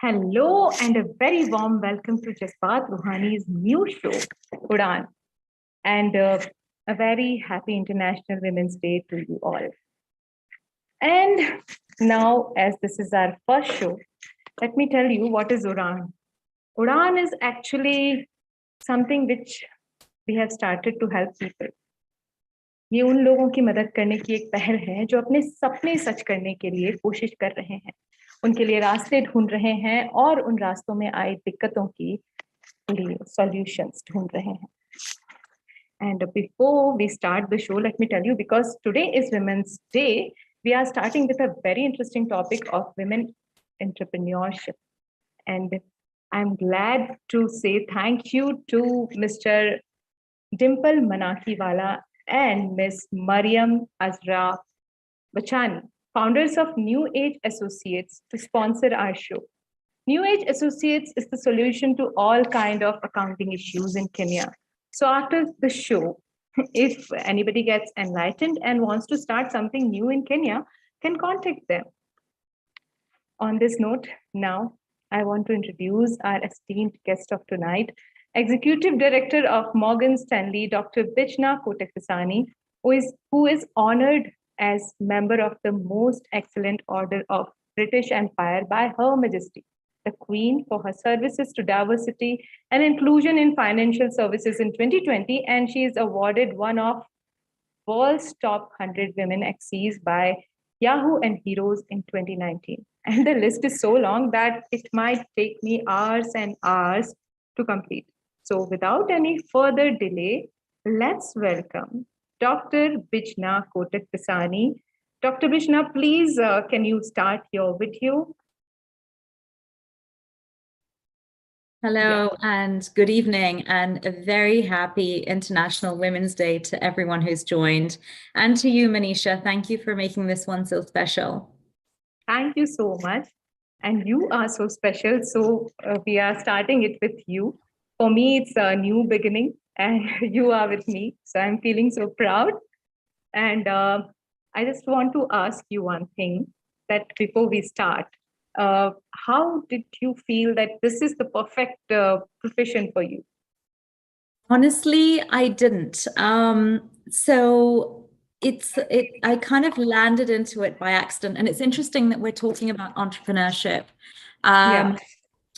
Hello and a very warm welcome to Jazbat, Roohani's new show, Udaan, and a very happy International Women's Day to you all. And now, as this is our first show, let me tell you what is Udaan. Udaan is actually something which we have started to help people. ये उन लोगों की मदद करने की एक पहल है जो अपने सपने सच करने के लिए कोशिश कर रहे हैं, उनके लिए रास्ते ढूंढ रहे हैं और उन रास्तों में आई दिक्कतों की लिए सॉल्यूशंस ढूंढ रहे हैं. And before we start the show, let me tell you, because today is Women's Day, we are starting with a very interesting topic of women entrepreneurship. And I'm glad to say thank you to Mr. Dimple Manakiwala and Ms. Mariam Azra Bachani, founders of New Age Associates, to sponsor our show. New Age Associates is the solution to all kind of accounting issues in Kenya. So after the show, if anybody gets enlightened and wants to start something new in Kenya, can contact them. On this note, now I want to introduce our esteemed guest of tonight, Executive Director of Morgan Stanley, Dr. Bijna Kotak Dasani, who is honored as member of the Most Excellent Order of British Empire by Her Majesty, the Queen, for her services to diversity and inclusion in financial services in 2020, and she is awarded one of World's Top 100 Women Exes by Yahoo and Heroes in 2019. And the list is so long that it might take me hours and hours to complete. So without any further delay, let's welcome Dr. Bijna Kotak Dasani. Dr. Bijna, please, can you start your video? Hello and good evening, and a very happy International Women's Day to everyone who's joined. And to you, Manisha, thank you for making this one so special. Thank you so much. And you are so special. So we are starting it with you. For me, it's a new beginning and you are with me. So I'm feeling so proud. And I just want to ask you one thing, that before we start, how did you feel that this is the perfect profession for you? Honestly, I didn't. So I kind of landed into it by accident. And it's interesting that we're talking about entrepreneurship.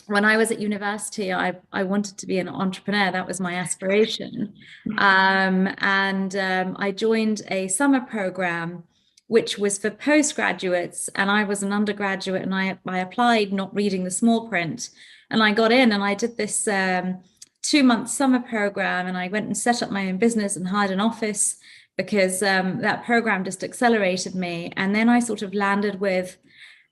When I was at university, I wanted to be an entrepreneur. That was my aspiration. I joined a summer program, which was for postgraduates. And I was an undergraduate, and I applied not reading the small print. And I got in, and I did this 2-month summer program, and I went and set up my own business and hired an office because that program just accelerated me. And then I sort of landed with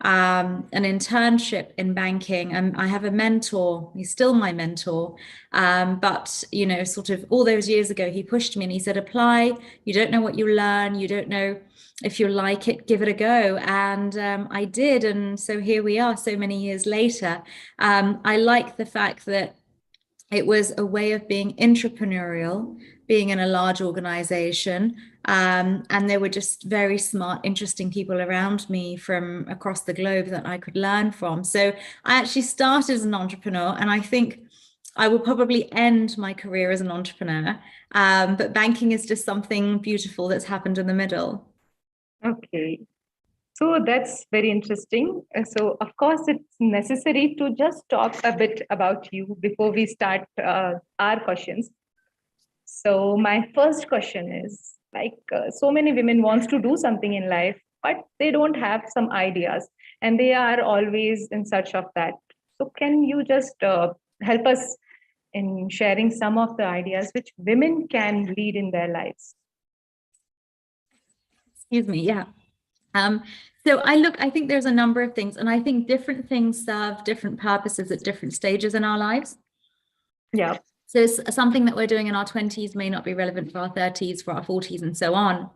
an internship in banking, and I have a mentor. He's still my mentor, but you know, sort of all those years ago, he pushed me and he said, apply. You don't know what you learn. You don't know if you like it, give it a go. And I did, and so here we are so many years later. I like the fact that it was a way of being entrepreneurial, being in a large organization. And there were just very smart, interesting people around me from across the globe that I could learn from. So I actually started as an entrepreneur, and I think I will probably end my career as an entrepreneur. But banking is just something beautiful that's happened in the middle. Okay. So that's very interesting. So of course, it's necessary to just talk a bit about you before we start our questions. So my first question is, like, so many women wants to do something in life, but they don't have some ideas, and they are always in search of that. So can you just help us in sharing some of the ideas which women can lead in their lives? Excuse me, yeah. So I think there's a number of things, and I think different things serve different purposes at different stages in our lives. Yeah. So something that we're doing in our 20s may not be relevant for our 30s, for our 40s, and so on.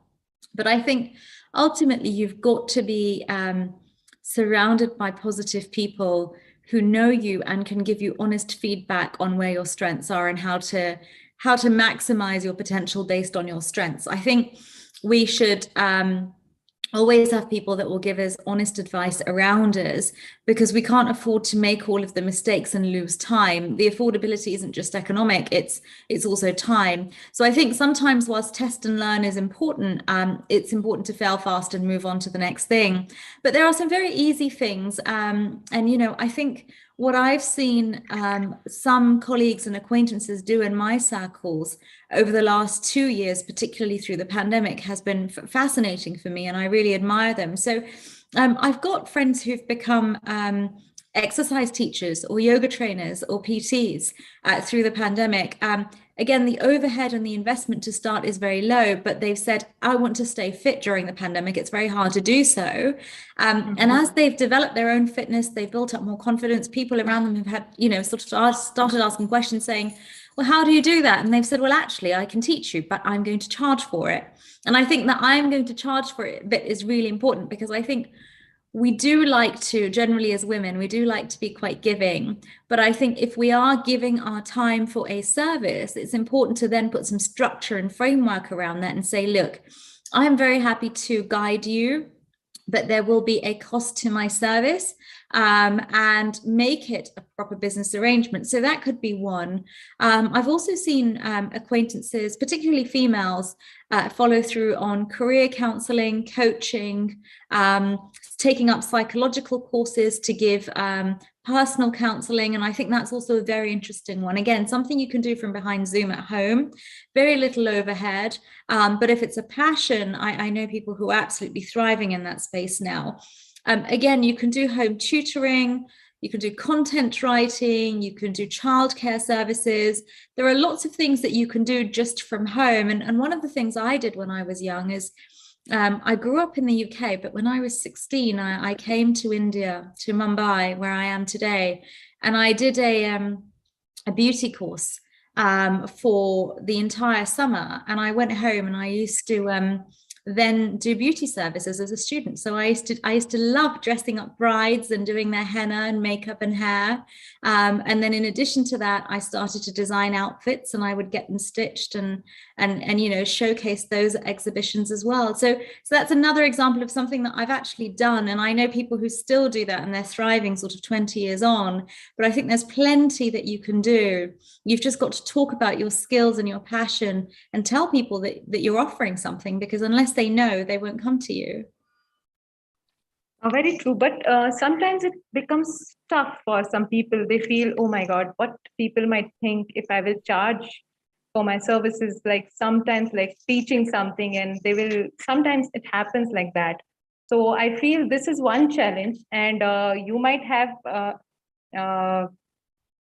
But I think ultimately you've got to be surrounded by positive people who know you and can give you honest feedback on where your strengths are and how to maximize your potential based on your strengths. I think we should always have people that will give us honest advice around us, because we can't afford to make all of the mistakes and lose time. The affordability isn't just economic, it's also time. So I think sometimes whilst test and learn is important, it's important to fail fast and move on to the next thing. But there are some very easy things. And, I think what I've seen some colleagues and acquaintances do in my circles over the last 2 years, particularly through the pandemic, has been fascinating for me, and I really admire them. So I've got friends who've become exercise teachers or yoga trainers or PTs through the pandemic. Again, the overhead and the investment to start is very low, but they've said, I want to stay fit during the pandemic. It's very hard to do so. And as they've developed their own fitness, they've built up more confidence. People around them have had, sort of started asking questions saying, well, how do you do that? And they've said, well, actually, I can teach you, but I'm going to charge for it. And I think that I'm going to charge for it bit is really important, because I think we do like to, generally as women, we do like to be quite giving. But I think if we are giving our time for a service, it's important to then put some structure and framework around that and say, look, I'm very happy to guide you, but there will be a cost to my service, and make it a proper business arrangement. So that could be one. I've also seen acquaintances, particularly females, follow through on career counseling, coaching, taking up psychological courses to give personal counseling. And I think that's also a very interesting one. Again, something you can do from behind Zoom at home, very little overhead. But if it's a passion, I know people who are absolutely thriving in that space now. Again, you can do home tutoring, you can do content writing, you can do childcare services. There are lots of things that you can do just from home. And one of the things I did when I was young is, I grew up in the UK, but when I was 16, I came to India, to Mumbai, where I am today, and I did a beauty course for the entire summer. And I went home and I used to then do beauty services as a student. So I used to love dressing up brides and doing their henna and makeup and hair. And then in addition to that, I started to design outfits, and I would get them stitched and showcase those at exhibitions as well. So that's another example of something that I've actually done. And I know people who still do that and they're thriving sort of 20 years on. But I think there's plenty that you can do. You've just got to talk about your skills and your passion and tell people that you're offering something, because unless they know, they won't come to you. Very true. But sometimes it becomes tough for some people. They feel, oh my God, what people might think if I will charge for my services, like sometimes like teaching something, and sometimes it happens like that. So I feel this is one challenge, and you might have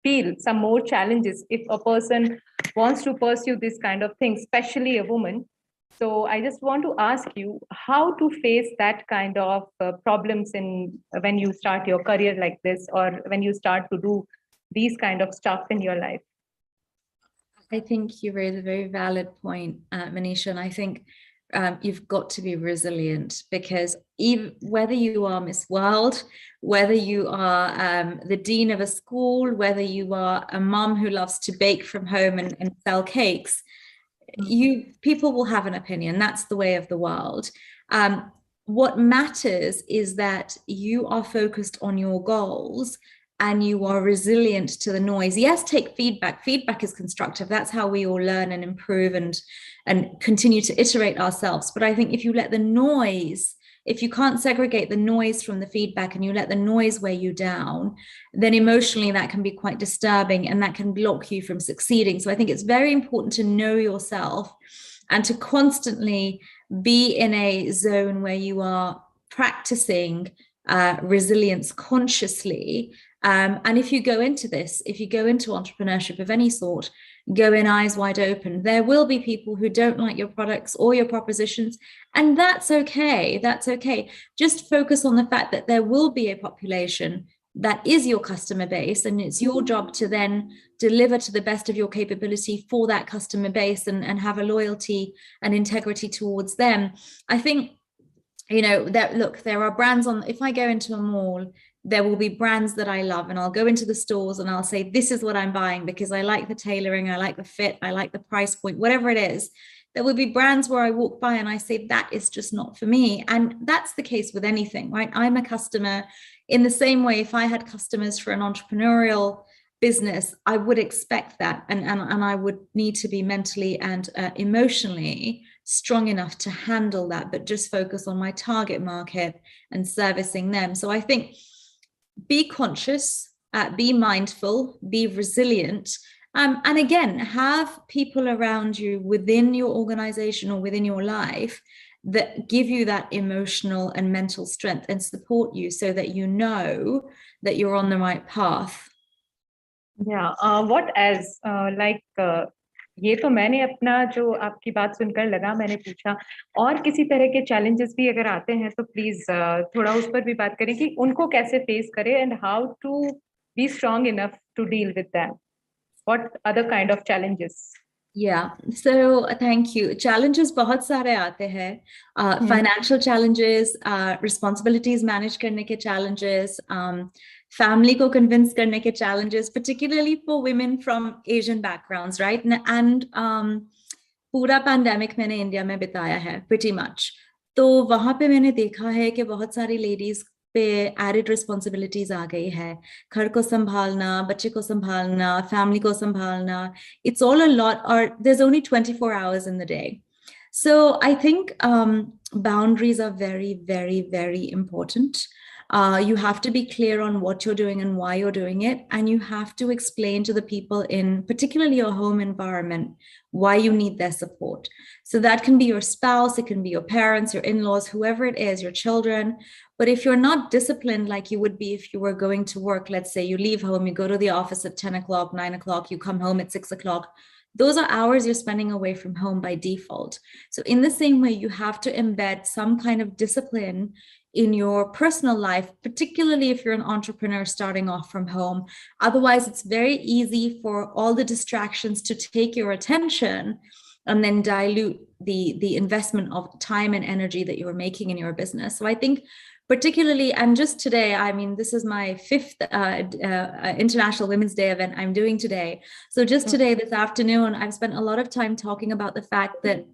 feel some more challenges if a person wants to pursue this kind of thing, especially a woman. So I just want to ask you how to face that kind of problems when you start your career like this, or when you start to do these kind of stuff in your life. I think you raise a very valid point, Manisha, and I think you've got to be resilient, because whether you are Miss World, whether you are the dean of a school, whether you are a mum who loves to bake from home and sell cakes, people will have an opinion. That's the way of the world. What matters is that you are focused on your goals and you are resilient to the noise. Yes, take feedback. Feedback is constructive. That's how we all learn and improve and continue to iterate ourselves. But I think if you let the noise, if you can't segregate the noise from the feedback and you let the noise weigh you down, then emotionally that can be quite disturbing and that can block you from succeeding. So I think it's very important to know yourself and to constantly be in a zone where you are practicing resilience consciously. And if you go into entrepreneurship of any sort, go in eyes wide open. There will be people who don't like your products or your propositions, and that's okay. That's okay. Just focus on the fact that there will be a population that is your customer base, and it's your job to then deliver to the best of your capability for that customer base and have a loyalty and integrity towards them. I think, there are brands if I go into a mall, there will be brands that I love, and I'll go into the stores and I'll say, this is what I'm buying because I like the tailoring, I like the fit, I like the price point, whatever it is. there will be brands where I walk by and I say, that is just not for me. And that's the case with anything, right? I'm a customer in the same way. If I had customers for an entrepreneurial business, I would expect that. And I would need to be mentally and emotionally strong enough to handle that, but just focus on my target market and servicing them. So I think be conscious, be mindful, be resilient. And again, have people around you within your organization or within your life that give you that emotional and mental strength and support you so that you know that you're on the right path. Yeah, what else? ये तो मैंने अपना जो आपकी बात सुनकर लगा, मैंने पूछा और किसी तरह के challenges भी अगर आते हैं तो please थोड़ा उस पर भी बात करें कि उनको कैसे face करें and how to be strong enough to deal with them. What other kind of challenges? Yeah, so thank you. Challenges बहुत सारे आते हैं, financial challenges, responsibilities manage करने के challenges, family को convince करने के challenges, particularly for women from Asian backgrounds, right? And पूरा pandemic मैंने इंडिया में बिताया है pretty much. तो वहाँ पे मैंने देखा है कि बहुत सारी ladies पे एडेड रिस्पॉन्सिबिलिटीज आ गई है, घर को संभालना, बच्चे को संभालना, फैमिली को संभालना. It's all a lot, or there's only 24 hours in the day. So I think boundaries are very, very, very important. You have to be clear on what you're doing and why you're doing it. And you have to explain to the people in particularly your home environment why you need their support. So that can be your spouse, it can be your parents, your in-laws, whoever it is, your children. But if you're not disciplined like you would be if you were going to work, let's say you leave home, you go to the office at 10 o'clock, 9 o'clock, you come home at 6 o'clock, those are hours you're spending away from home by default. So in the same way, you have to embed some kind of discipline in your personal life, particularly if you're an entrepreneur starting off from home. Otherwise, it's very easy for all the distractions to take your attention and then dilute the investment of time and energy that you're making in your business. So I think particularly, and just today, I mean, this is my 5th International Women's Day event I'm doing today. So just today, this afternoon, I've spent a lot of time talking about the fact that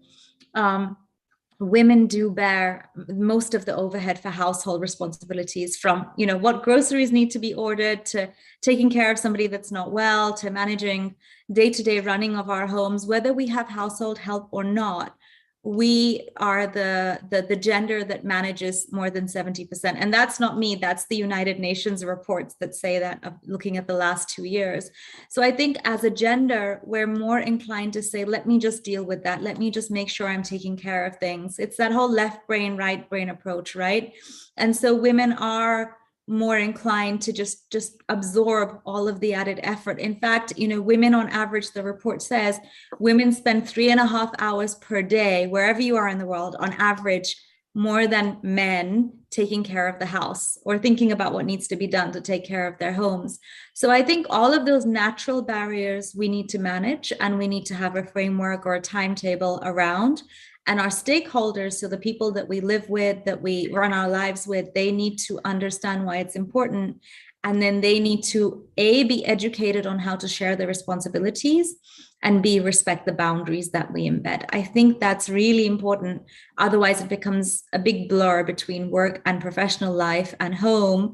women do bear most of the overhead for household responsibilities, from, you know, what groceries need to be ordered to taking care of somebody that's not well, to managing day-to-day running of our homes. Whether we have household help or not, we are the gender that manages more than 70%. And that's not me, that's the United Nations reports that say that, looking at the last 2 years. So I think as a gender, we're more inclined to say, let me just deal with that. Let me just make sure I'm taking care of things. It's that whole left brain, right brain approach, right? And so women are more inclined to just absorb all of the added effort. In fact, you know, women on average, the report says, women spend 3.5 hours per day, wherever you are in the world, on average, more than men taking care of the house or thinking about what needs to be done to take care of their homes. So I think all of those natural barriers we need to manage, and we need to have a framework or a timetable around. And our stakeholders, so the people that we live with, that we run our lives with, they need to understand why it's important. And then they need to, A, be educated on how to share the responsibilities, and B, respect the boundaries that we embed. I think that's really important. Otherwise, it becomes a big blur between work and professional life and home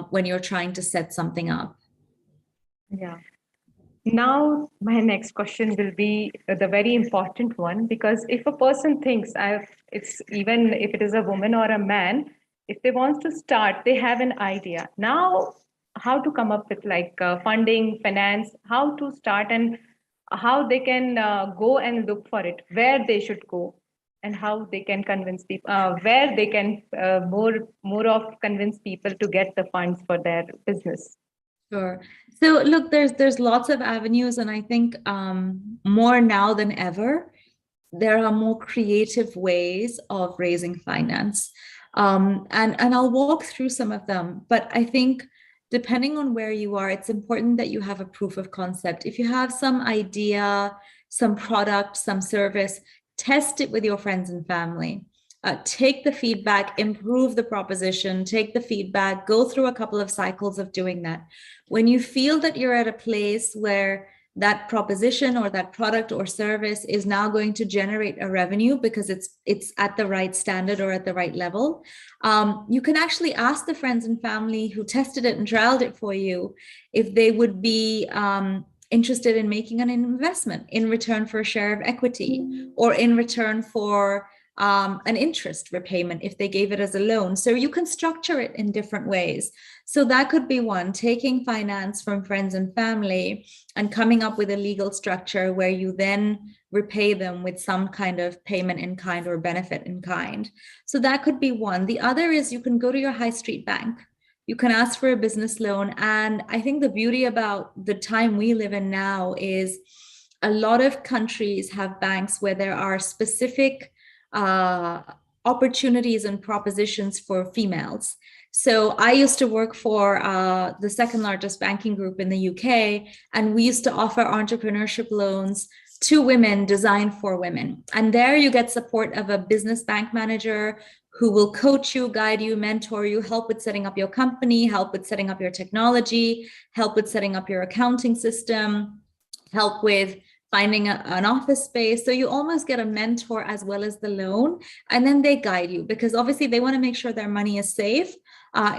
when you're trying to set something up. Yeah. Now, my next question will be the very important one, because if a person thinks, it's even if it is a woman or a man, if they want to start, they have an idea. Now, how to come up with like funding, finance, how to start, and how they can go and look for it, where they should go, and how they can convince people, where they can more of convince people to get the funds for their business. Sure. So look, there's lots of avenues, and I think more now than ever, there are more creative ways of raising finance. And I'll walk through some of them, but I think depending on where you are, it's important that you have a proof of concept. If you have some idea, some product, some service, test it with your friends and family. Take the feedback, improve the proposition, take the feedback, go through a couple of cycles of doing that. When you feel that you're at a place where that proposition or that product or service is now going to generate a revenue because it's at the right standard or at the right level. You can actually ask the friends and family who tested it and trialed it for you if they would be interested in making an investment in return for a share of equity or in return for an interest repayment if they gave it as a loan. So you can structure it in different ways. So that could be one, taking finance from friends and family and coming up with a legal structure where you then repay them with some kind of payment in kind or benefit in kind. So that could be one. The other is you can go to your high street bank. You can ask for a business loan. And I think the beauty about the time we live in now is a lot of countries have banks where there are specific opportunities and propositions for females. So I used to work for the second largest banking group in the UK, and we used to offer entrepreneurship loans to women designed for women. And there you get support of a business bank manager who will coach you, guide you, mentor you, help with setting up your company, help with setting up your technology, help with setting up your accounting system, help with finding an office space. So you almost get a mentor as well as the loan, and then they guide you because obviously they want to make sure their money is safe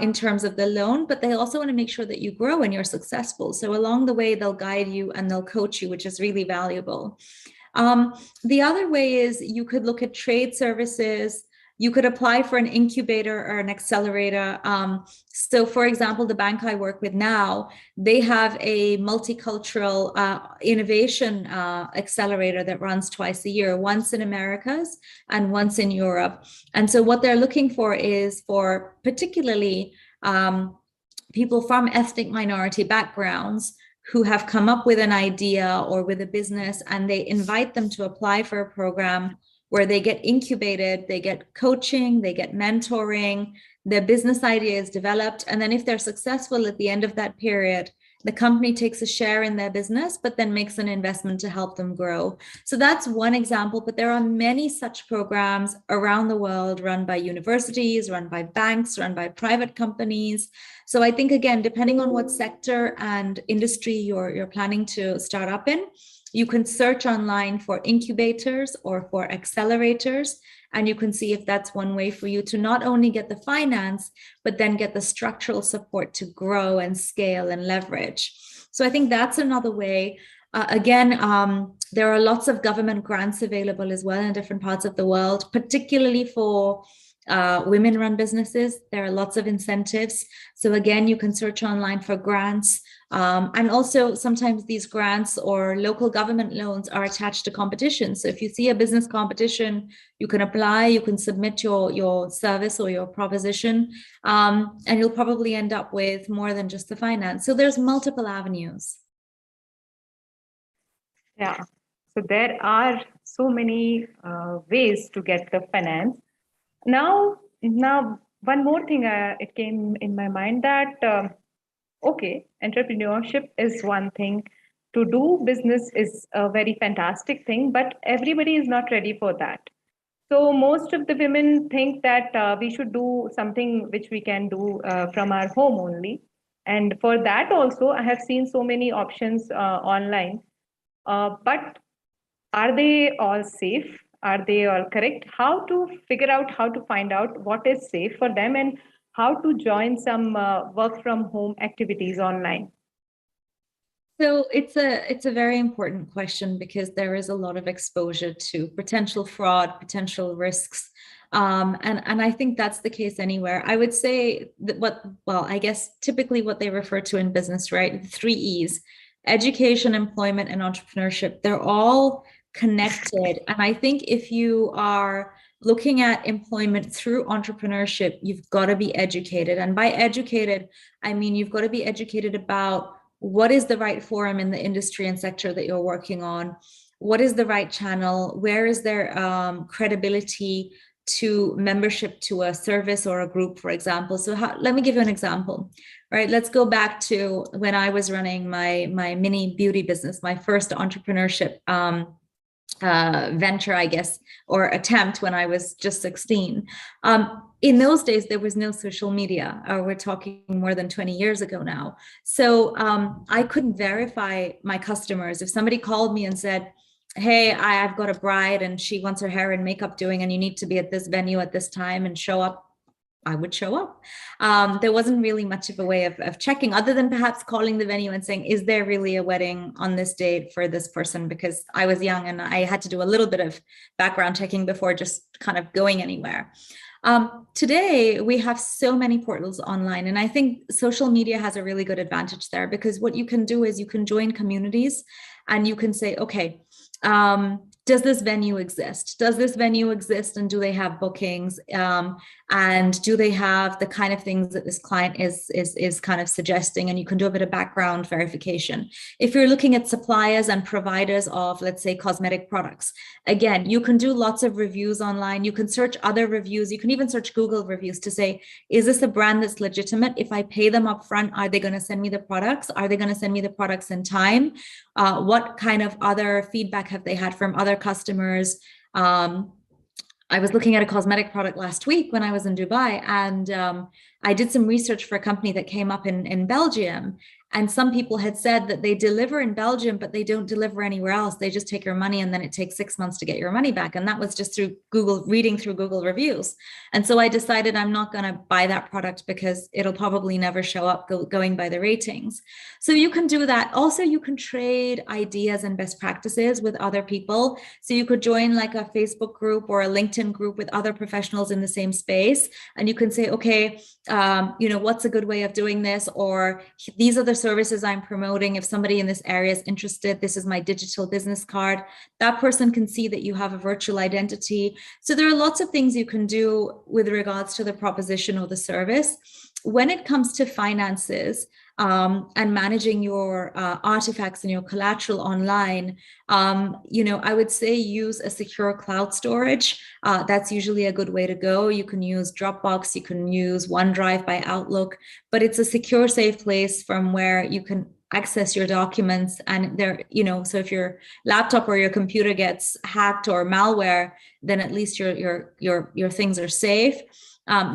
in terms of the loan, but they also want to make sure that you grow and you're successful. So along the way, they'll guide you and they'll coach you, which is really valuable. The other way is you could look at trade services. You could apply for an incubator or an accelerator. So for example, the bank I work with now, they have a multicultural innovation accelerator that runs twice a year, once in Americas and once in Europe. And so what they're looking for is for particularly people from ethnic minority backgrounds who have come up with an idea or with a business, and they invite them to apply for a program where they get incubated, they get coaching, they get mentoring, their business idea is developed. And then if they're successful at the end of that period, the company takes a share in their business, but then makes an investment to help them grow. So that's one example, but there are many such programs around the world run by universities, run by banks, run by private companies. So I think, again, depending on what sector and industry you're planning to start up in, you can search online for incubators or for accelerators, and you can see if that's one way for you to not only get the finance, but then get the structural support to grow and scale and leverage. So I think that's another way. There are lots of government grants available as well in different parts of the world, particularly for women-run businesses. There are lots of incentives. So again, you can search online for grants. And also sometimes these grants or local government loans are attached to competitions. So if you see a business competition, you can apply, you can submit your service or your proposition, and you'll probably end up with more than just the finance. So there's multiple avenues. Yeah, so there are so many ways to get the finance. Now, one more thing, it came in my mind that, okay, entrepreneurship is one thing. To do business is a very fantastic thing, but everybody is not ready for that. So most of the women think that we should do something which we can do from our home only. And for that also, I have seen so many options online. But are they all safe? Are they all correct? How to figure out, how to find out what is safe for them and how to join some work from home activities online? So it's a very important question because there is a lot of exposure to potential fraud, potential risks. And I think that's the case anywhere. I would say that I guess typically what they refer to in business, right? The 3 E's, education, employment, and entrepreneurship, they're all connected. And I think if you are looking at employment through entrepreneurship, you've got to be educated. And by educated, I mean, you've got to be educated about what is the right forum in the industry and sector that you're working on? What is the right channel? Where is there credibility to membership to a service or a group, for example? So let me give you an example, right? Let's go back to when I was running my mini beauty business, my first entrepreneurship venture, I guess, or attempt when I was just 16. In those days, there was no social media. We're talking more than 20 years ago now. So I couldn't verify my customers. If somebody called me and said, hey, I've got a bride and she wants her hair and makeup doing, and you need to be at this venue at this time and show up, I would show up. There wasn't really much of a way of checking, other than perhaps calling the venue and saying, is there really a wedding on this date for this person? Because I was young and I had to do a little bit of background checking before just kind of going anywhere. Today, we have so many portals online, and I think social media has a really good advantage there, because what you can do is you can join communities and you can say, okay, does this venue exist? Does this venue exist, and do they have bookings? And do they have the kind of things that this client is kind of suggesting? And you can do a bit of background verification. If you're looking at suppliers and providers of, let's say, cosmetic products, again, you can do lots of reviews online. You can search other reviews. You can even search Google reviews to say, is this a brand that's legitimate? If I pay them up front, are they going to send me the products? Are they going to send me the products in time? What kind of other feedback have they had from other customers? I was looking at a cosmetic product last week when I was in Dubai, and I did some research for a company that came up in Belgium. And some people had said that they deliver in Belgium, but they don't deliver anywhere else. They just take your money, and then it takes 6 months to get your money back. And that was just through Google, reading through Google reviews. And so I decided I'm not going to buy that product because it'll probably never show up going by the ratings. So you can do that. Also, you can trade ideas and best practices with other people. So you could join like a Facebook group or a LinkedIn group with other professionals in the same space. And you can say, okay, what's a good way of doing this? Or these are the services I'm promoting. If somebody in this area is interested, this is my digital business card. That person can see that you have a virtual identity. So there are lots of things you can do with regards to the proposition or the service. When it comes to finances and managing your artifacts and your collateral online, I would say use a secure cloud storage. That's usually a good way to go. You can use Dropbox, you can use OneDrive by Outlook, but it's a secure, safe place from where you can access your documents. And there, so if your laptop or your computer gets hacked or malware, then at least your things are safe.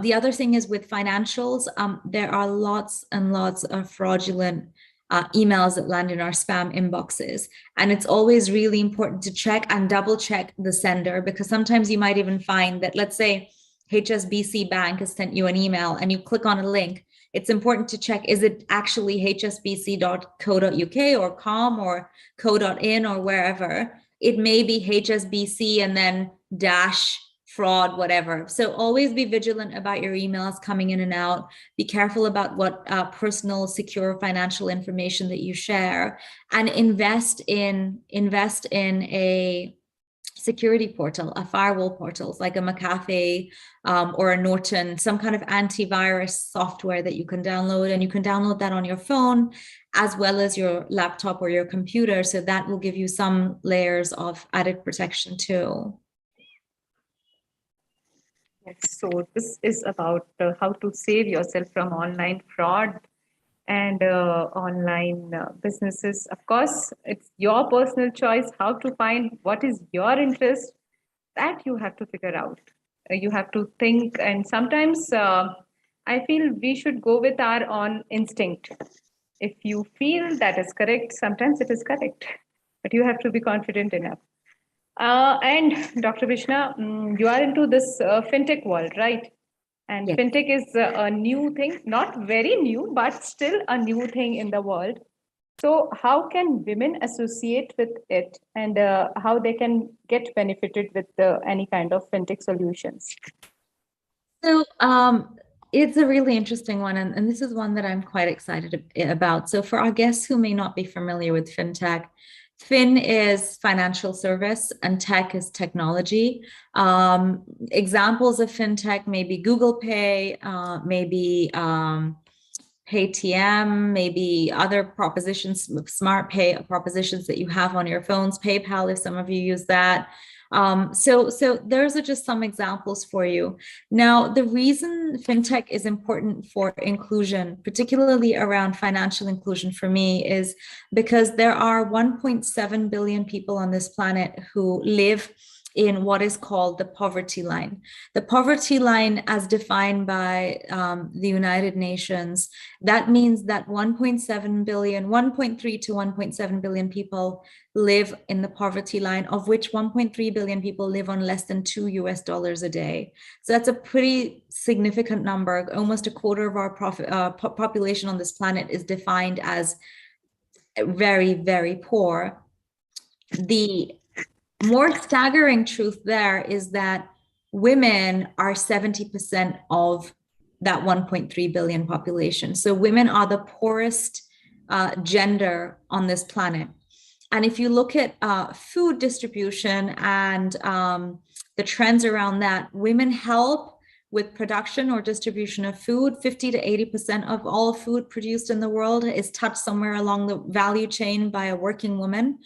The other thing is with financials, there are lots and lots of fraudulent emails that land in our spam inboxes. And it's always really important to check and double check the sender, because sometimes you might even find that, let's say HSBC Bank has sent you an email and you click on a link. It's important to check, is it actually hsbc.co.uk or com or co.in or wherever? It may be HSBC and then dash fraud, whatever. So always be vigilant about your emails coming in and out. Be careful about what personal, secure financial information that you share, and invest in a security portal, a firewall portal like a McAfee or a Norton, some kind of antivirus software that you can download, and you can download that on your phone as well as your laptop or your computer. So that will give you some layers of added protection too. Yes, so this is about how to save yourself from online fraud and online businesses. Of course, it's your personal choice how to find what is your interest. That you have to figure out. You have to think, and sometimes I feel we should go with our own instinct. If you feel that is correct, sometimes it is correct, but you have to be confident enough. And Dr. Bijna, you are into this fintech world, right? And Yes. fintech is a new thing, not very new, but still a new thing in the world. So how can women associate with it, and how they can get benefited with any kind of fintech solutions? So it's a really interesting one, and this is one that I'm quite excited about. So for our guests who may not be familiar with fintech, Fin is financial service and tech is technology. Examples of fintech may be Google Pay, maybe Paytm, maybe other propositions, smart pay propositions that you have on your phones, PayPal, if some of you use that. So those are just some examples for you. Now, the reason fintech is important for inclusion, particularly around financial inclusion for me, is because there are 1.7 billion people on this planet who live in what is called the poverty line. The poverty line, as defined by the United Nations, that means that 1.7 billion, 1.3 to 1.7 billion people live in the poverty line, of which 1.3 billion people live on less than $2 a day. So that's a pretty significant number. Almost a quarter of our population on this planet is defined as very, very poor. The more staggering truth there is that women are 70% of that 1.3 billion population. So women are the poorest gender on this planet. And if you look at food distribution and the trends around that, women help with production or distribution of food. 50 to 80% of all food produced in the world is touched somewhere along the value chain by a working woman.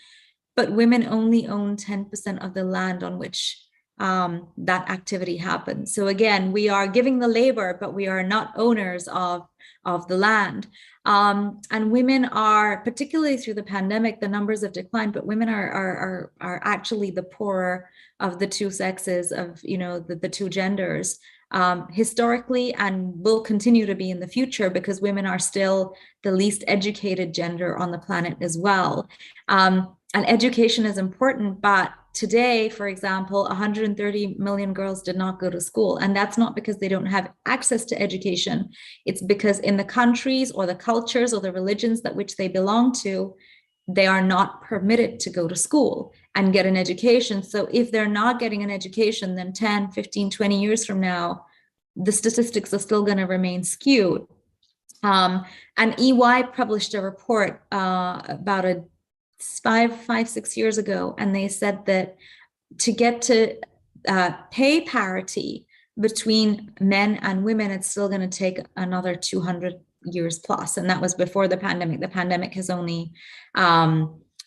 But women only own 10% of the land on which that activity happens. So again, we are giving the labor, but we are not owners of the land. And women are, particularly through the pandemic, the numbers have declined, but women are actually the poorer of the two sexes, of the two genders, historically, and will continue to be in the future, because women are still the least educated gender on the planet as well. And education is important, but today, for example, 130 million girls did not go to school. And that's not because they don't have access to education. It's because in the countries or the cultures or the religions that which they belong to, they are not permitted to go to school and get an education. So if they're not getting an education, then 10, 15, 20 years from now, the statistics are still going to remain skewed. And EY published a report about 6 years ago, and they said that to get to pay parity between men and women, it's still going to take another 200 years plus. And that was before the pandemic. The pandemic has only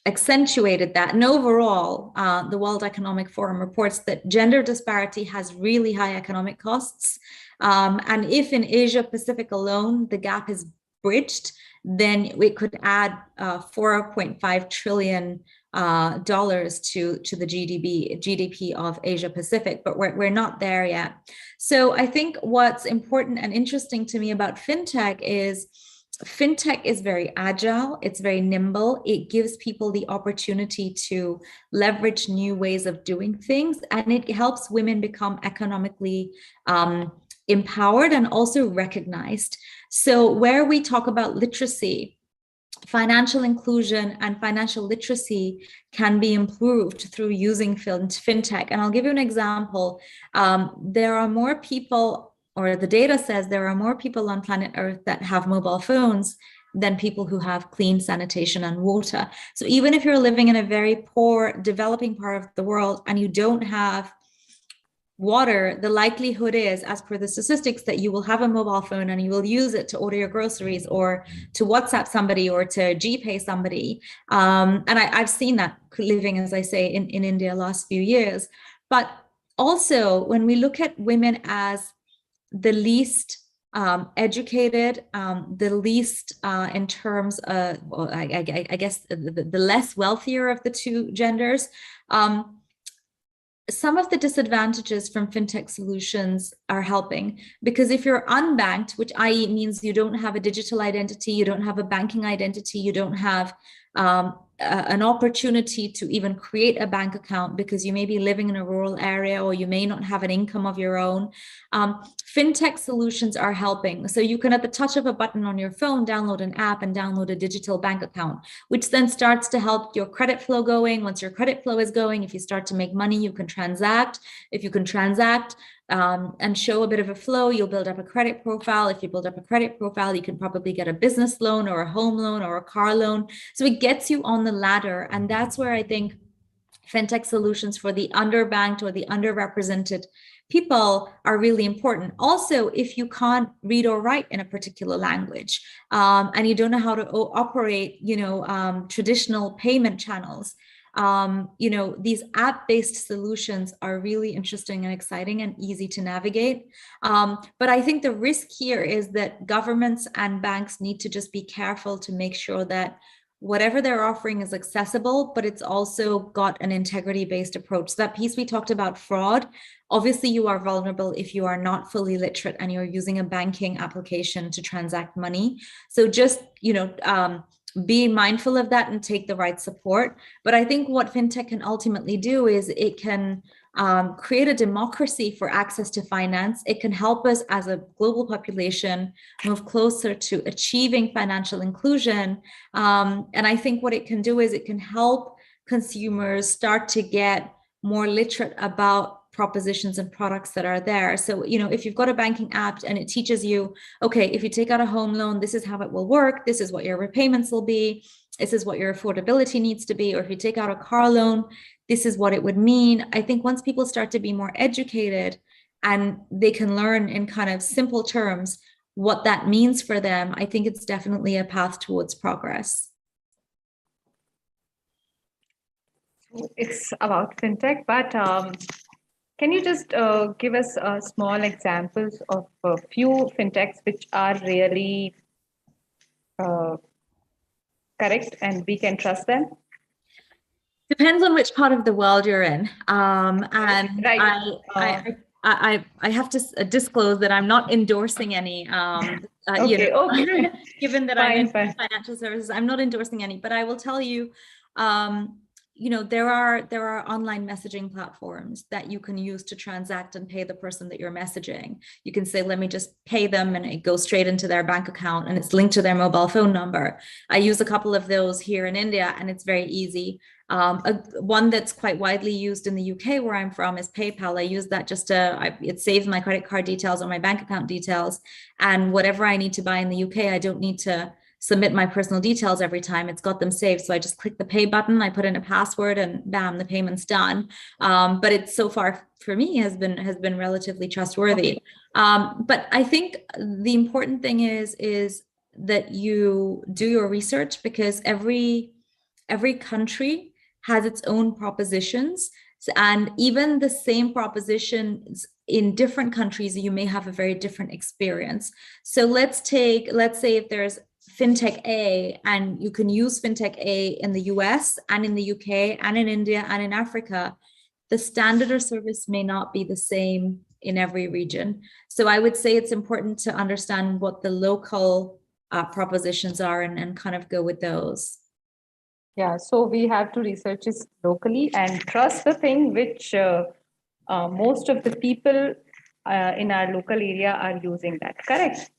accentuated that. And overall, the World Economic Forum reports that gender disparity has really high economic costs. And if in Asia Pacific alone, the gap is bridged, then we could add $4.5 trillion to the GDP of Asia Pacific, but we're not there yet. So I think what's important and interesting to me about fintech is very agile, it's very nimble, it gives people the opportunity to leverage new ways of doing things, and it helps women become economically empowered and also recognized. So where we talk about literacy, financial inclusion and financial literacy can be improved through using fintech. And I'll give you an example. There are more people, or the data says there are more people on planet Earth that have mobile phones than people who have clean sanitation and water. So even if you're living in a very poor developing part of the world and you don't have water, the likelihood is, as per the statistics, that you will have a mobile phone and you will use it to order your groceries or to WhatsApp somebody or to GPay somebody. And I've seen that living, as I say, in India last few years. But also, when we look at women as the least educated, the least in terms of, well, I guess, the less wealthier of the two genders, some of the disadvantages from fintech solutions are helping, because if you're unbanked, which i.e. means you don't have a digital identity, you don't have a banking identity, you don't have an opportunity to even create a bank account because you may be living in a rural area or you may not have an income of your own, fintech solutions are helping. So you can, at the touch of a button on your phone, download an app and download a digital bank account, which then starts to help your credit flow going. Once your credit flow is going, if you start to make money, you can transact. If you can transact and show a bit of a flow, you'll build up a credit profile. If you build up a credit profile, you can probably get a business loan or a home loan or a car loan. So it gets you on the ladder. And that's where I think fintech solutions for the underbanked or the underrepresented people are really important. Also, if you can't read or write in a particular language, and you don't know how to operate, traditional payment channels, these app-based solutions are really interesting and exciting and easy to navigate. But I think the risk here is that governments and banks need to just be careful to make sure that whatever they're offering is accessible, but it's also got an integrity-based approach. So that piece we talked about, fraud, obviously you are vulnerable if you are not fully literate and you're using a banking application to transact money. So just, be mindful of that and take the right support. But I think what fintech can ultimately do is it can create a democracy for access to finance. It can help us as a global population move closer to achieving financial inclusion. And I think what it can do is it can help consumers start to get more literate about propositions and products that are there. So, if you've got a banking app and it teaches you, okay, if you take out a home loan, this is how it will work. This is what your repayments will be. This is what your affordability needs to be. Or if you take out a car loan, this is what it would mean. I think once people start to be more educated and they can learn in kind of simple terms what that means for them, I think it's definitely a path towards progress. It's about fintech, but can you just give us small examples of a few fintechs which are really correct and we can trust them? Depends on which part of the world you're in. And right. I have to disclose that I'm not endorsing any, okay. Given that I'm in financial services, I'm not endorsing any, but I will tell you, there are online messaging platforms that you can use to transact and pay the person that you're messaging. You can say, let me just pay them, and it goes straight into their bank account and it's linked to their mobile phone number. I use a couple of those here in India and it's very easy. One that's quite widely used in the UK where I'm from is PayPal. I use that just it saves my credit card details or my bank account details. And whatever I need to buy in the UK, I don't need to submit my personal details every time. It's got them saved. So I just click the pay button, I put in a password, and bam, the payment's done. But it's so far for me has been relatively trustworthy. But I think the important thing is that you do your research, because every country has its own propositions. And even the same propositions in different countries, you may have a very different experience. So let's say if there's Fintech A, and you can use Fintech A in the US and in the UK and in India and in Africa, the standard or service may not be the same in every region. So I would say it's important to understand what the local propositions are and kind of go with those. Yeah, so we have to research it locally and trust the thing which most of the people in our local area are using that, correct?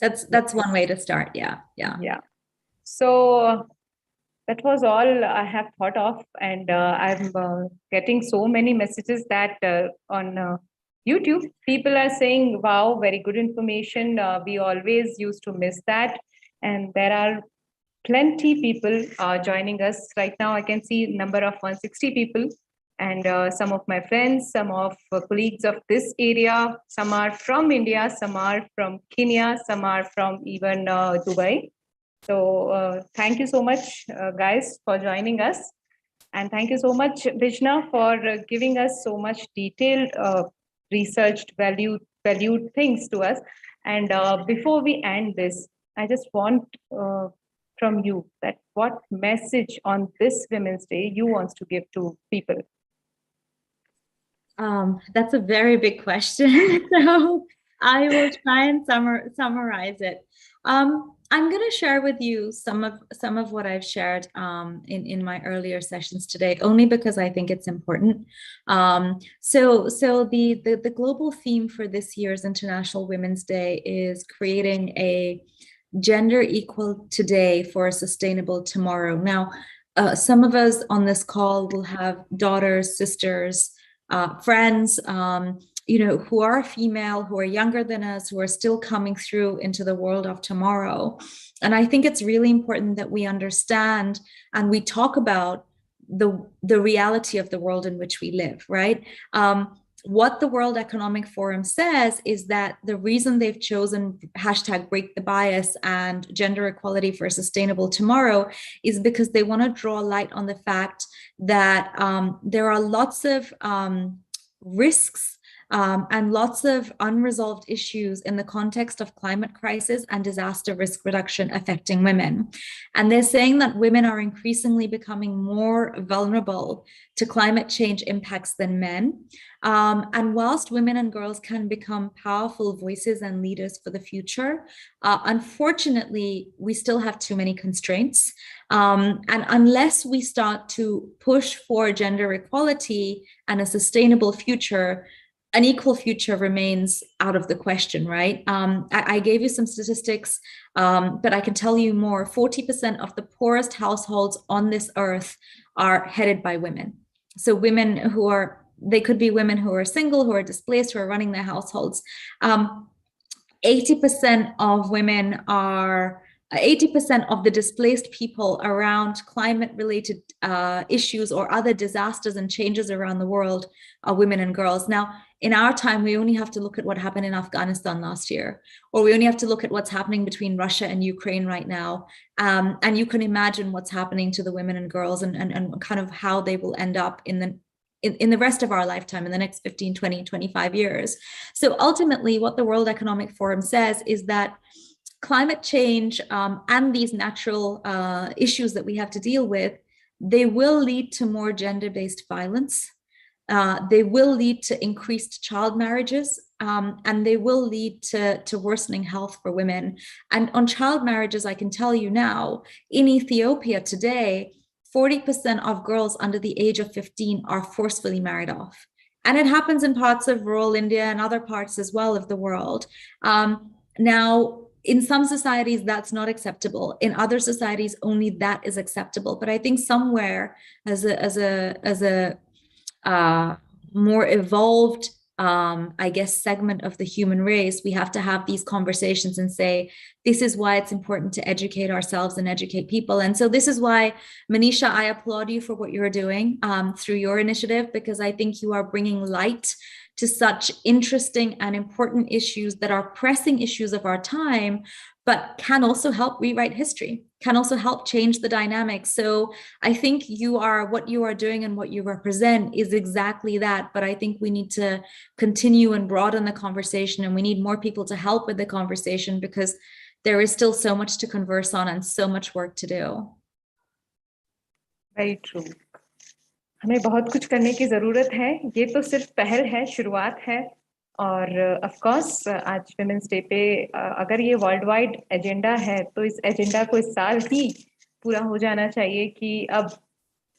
That's one way to start. Yeah. So that was all I have thought of, and I'm getting so many messages that on YouTube people are saying, wow, very good information, we always used to miss that. And there are plenty people joining us right now. I can see number of 160 people, and some of my friends, some of colleagues of this area, some are from India, some are from Kenya, some are from even Dubai. So thank you so much, guys, for joining us. And thank you so much, Bijna, for giving us so much detailed, researched, valued things to us. And before we end this, I just want from you that what message on this Women's Day you want to give to people? That's a very big question. So I will try and summarize it. I'm going to share with you some of what I've shared in my earlier sessions today, only because I think it's important. So the global theme for this year's International Women's Day is creating a gender equal today for a sustainable tomorrow. Now, some of us on this call will have daughters, sisters, friends, who are female, who are younger than us, who are still coming through into the world of tomorrow. And I think it's really important that we understand and we talk about the reality of the world in which we live, right? what the World Economic Forum says is that the reason they've chosen hashtag break the bias and gender equality for a sustainable tomorrow is because they want to draw light on the fact that there are lots of risks and lots of unresolved issues in the context of climate crisis and disaster risk reduction affecting women. And they're saying that women are increasingly becoming more vulnerable to climate change impacts than men. And whilst women and girls can become powerful voices and leaders for the future, unfortunately, we still have too many constraints. And unless we start to push for gender equality and a sustainable future, an equal future remains out of the question, right? I gave you some statistics, but I can tell you more. 40% of the poorest households on this earth are headed by women. So women who are, they could be women who are single, who are displaced, who are running their households. 80% of women are 80% of the displaced people around climate-related issues or other disasters and changes around the world are women and girls. Now, in our time, we only have to look at what happened in Afghanistan last year, or we only have to look at what's happening between Russia and Ukraine right now. And you can imagine what's happening to the women and girls and kind of how they will end up in the rest of our lifetime, in the next 15, 20, 25 years. So ultimately, what the World Economic Forum says is that climate change and these natural issues that we have to deal with, they will lead to more gender-based violence. They will lead to increased child marriages, and they will lead to worsening health for women. And on child marriages, I can tell you now, in Ethiopia today, 40% of girls under the age of 15 are forcefully married off. And it happens in parts of rural India and other parts as well of the world. Now, in some societies, that's not acceptable. In other societies, only that is acceptable. But I think somewhere as a more evolved, I guess, segment of the human race, we have to have these conversations and say, this is why it's important to educate ourselves and educate people. And so this is why, Manisha, I applaud you for what you're doing through your initiative, because I think you are bringing light to such interesting and important issues that are pressing issues of our time, but can also help rewrite history, can also help change the dynamics. So I think what you are doing and what you represent is exactly that. But I think we need to continue and broaden the conversation, and we need more people to help with the conversation, because there is still so much to converse on and so much work to do. Very true. हमें बहुत कुछ करने की ज़रूरत है. ये तो सिर्फ पहल है, शुरुआत है. और ऑफ कोर्स आज वुमेन्स डे पे अगर ये वर्ल्ड वाइड एजेंडा है तो इस एजेंडा को इस साल ही पूरा हो जाना चाहिए कि अब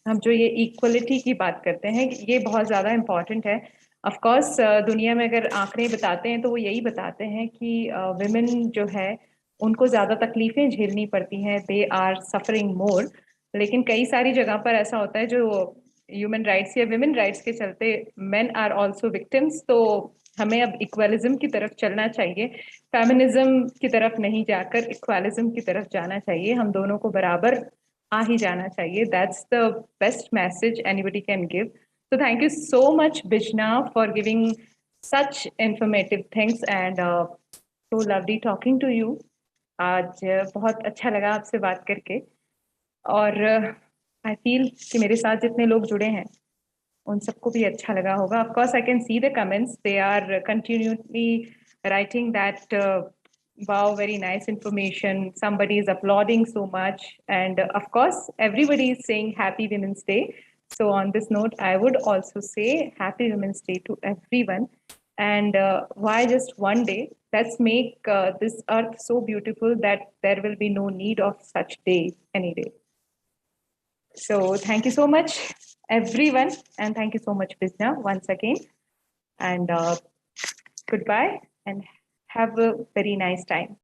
हम जो ये इक्वलिटी की बात करते हैं, ये बहुत ज़्यादा इम्पॉर्टेंट है. ऑफ कोर्स दुनिया में अगर आंकड़े बताते हैं तो वो यही बताते हैं कि वुमेन जो है उनको ज़्यादा तकलीफ़ें झेलनी पड़ती हैं. They are suffering more. लेकिन कई सारी जगह पर ऐसा होता है जो ह्यूमन राइट्स या विमेन राइट्स के चलते मेन आर ऑल्सो विक्टिम्स. तो हमें अब इक्वलिज्म की तरफ चलना चाहिए, फेमिनिज्म की तरफ नहीं जाकर इक्वलिज्म की तरफ जाना चाहिए. हम दोनों को बराबर आ ही जाना चाहिए. That's the best message anybody can give. So thank you so much, Bijna, for giving such informative things, and so lovely talking to you. आज बहुत अच्छा लगा आपसे बात करके, और I feel कि मेरे साथ जितने लोग जुड़े हैं उन सबको भी अच्छा लगा होगा. Of course, I can see the comments. They are continually writing that wow, very nice information. Somebody is applauding so much, and of course, everybody is saying Happy Women's Day. So on this note, I would also say Happy Women's Day to everyone. And why just one day? Let's make this earth so beautiful that there will be no need of such day any day. So thank you so much, everyone. And thank you so much, Bijna, once again. And goodbye and have a very nice time.